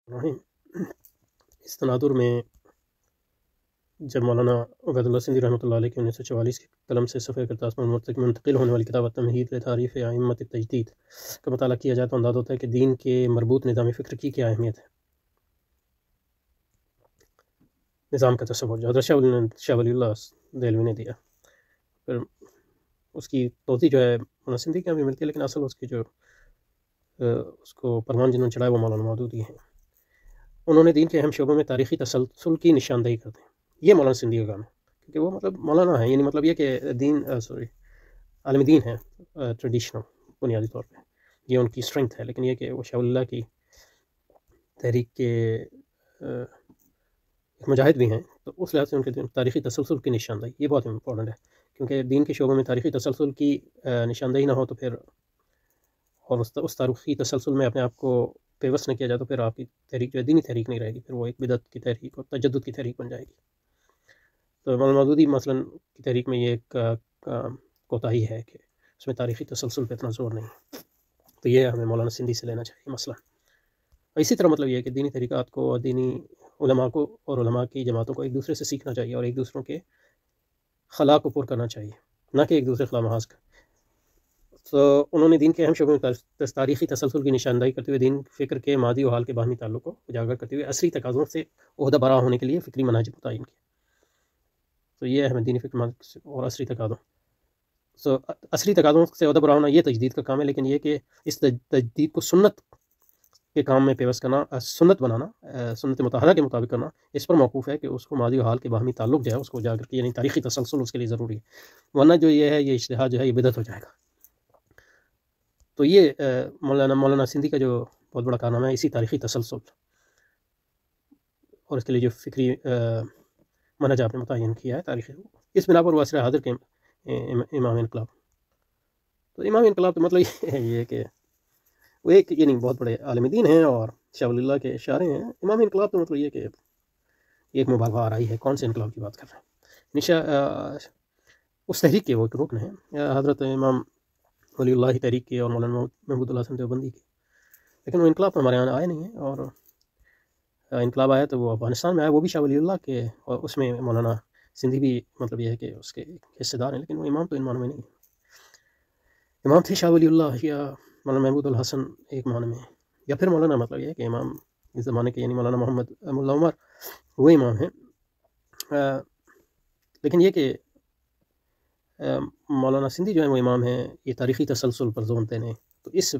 रहीम इस तनादुर में जब मौलाना उबैदुल्लाह सिंधी रहमतुल्लाह अलैह की 1944 की कलम से सफ़े करतास पर मुंतकिल होने वाली किताब तमहीद तारीफ़ अइम्मत तजदीद का मताला किया जाए तो अंदाज़ा होता है कि दीन के मरबूत निज़ाम फ़िक्र की क्या अहमियत है। निज़ाम का तसव्वुर जो हज़रत शाह वलीउल्लाह देहलवी ने दिया, फिर उसकी तोज़ी जो है मौलाना सिंधी के यहाँ भी मिलती है, लेकिन असल उसकी जो उसको परवान जिन्होंने चढ़ाया वो मौलाना मौदूदी हैं। उन्होंने दीन के अहम शोबों में तारीख़ी तसलसल की निशानदेही करते हैं। ये मौलाना सिंधी का काम है, क्योंकि वो मतलब मौलाना है, यानी मतलब ये कि दीन आलम दीन है ट्रेडिशनल बुनियादी तौर पे, ये उनकी स्ट्रेंथ है। लेकिन ये कि वो शाह की तहरीक के एक मुजाहिद भी हैं, तो उस लिहाज से उनके तारीख़ी तसलसल की निशानदेही ये बहुत इंपॉर्टेंट है, क्योंकि दीन के शोबों में तारीख़ी तसलसल की निशानदेही ना हो तो फिर और उस तारीख़ी तसलसल में अपने आप को पेवस्त न किया जाए तो फिर आपकी तहरीक जो है दीनी तहरीक नहीं रहेगी, फिर वो एक बिदअत की तहरीक और तजद्दुद की तहरीक बन जाएगी। तो मौलाना मौदूदी मसलन की तहरीक में ये एक कोताही है कि उसमें तारीख़ी तसलसल पे इतना ज़ोर नहीं है, तो ये हमें मौलाना सिंधी से लेना चाहिए मसला। इसी तरह मतलब ये है कि दीनी तरीक़ात को और दीनी उलमा को और उलमा की जमातों को एक दूसरे से सीखना चाहिए और एक दूसरों के खला को पुर करना चाहिए, ना कि एक दूसरे खिलाफ महाज का। तो उन्होंने दीन के अहम शोबों में तारीख़ी तसलसल की निशानदेही करते हुए दीन फ़िक्र के मादी और हाल के बाहमी ताल्लुक़ को उजागर करते हुए असरी तकाज़ों से ओहदा बरा होने के लिए फ़िक्री मनाहिज मुतय्यन किया। तो ये है दीनी फ़िक्र और असरी तकाज़ों असली तकाज़ों से ओहदा बरा होना ये तजदीद का काम है, लेकिन ये कि इस तजदीद को सुन्नत के काम में पेवस्त करना, सुन्नत बनाना, सुन्नत मुतहरा के मुताबिक करना, इस पर मौकूफ़ है कि उसको मादी और हाल के बाहमी ताल्लुक़ जो है उसको उजागर किया, यानी तारीख़ी तसलसल उसके लिए ज़रूरी है, वरना जो ये है ये इज्तिहाद जो है ये बिदअत हो जाएगा। तो ये मौलाना सिंधी का जो बहुत बड़ा कारनामा है इसी तारीख़ी तसलसल और इसके लिए जो फ़िक्री मनहज आपने मुतय्यन किया है तारीख़, इस बिना पर वो असर हाज़िर के इमाम इनकलाब। तो इमाम इनकलाब तो मतलब ये है कि वो एक ये नहीं बहुत बड़े आलिम दीन हैं और शाह वलीउल्लाह के इशारे हैं। इमाम इनकलाब तो मतलब ये कि एक मुबालगा आ रही है, कौन से इनकलाब की बात कर रहे हैं। निशा उस तहरीक के वो एक रुकन है, हज़रत इमाम वलीउल्लाह की तहरीक के और मौलाना महमूदुल्लाह हसन देवबंदी की, लेकिन वो इनकलाब तो हमारे यहाँ आए नहीं है। और इनकलाब आया तो वो अफ़गानिस्तान में आया, वो भी शाह वलीउल्लाह के, और उसमें मौलाना सिंधी भी मतलब ये है कि उसके हिस्सेदार हैं, लेकिन वो इमाम तो इन मानों में नहीं है। इमाम थे शाह वलीउल्लाह या मौलाना महमूदुल हसन एक मानो में, या फिर मौलाना मतलब ये है कि इमाम इस ज़माने के यानी मौलाना मोहम्मद मुल्ला उमर वो इमाम हैं। लेकिन ये कि मौलाना सिंधी जो है वो इमाम हैं ये तारीख़ी तसलसल पर ज़ोर देने, तो इस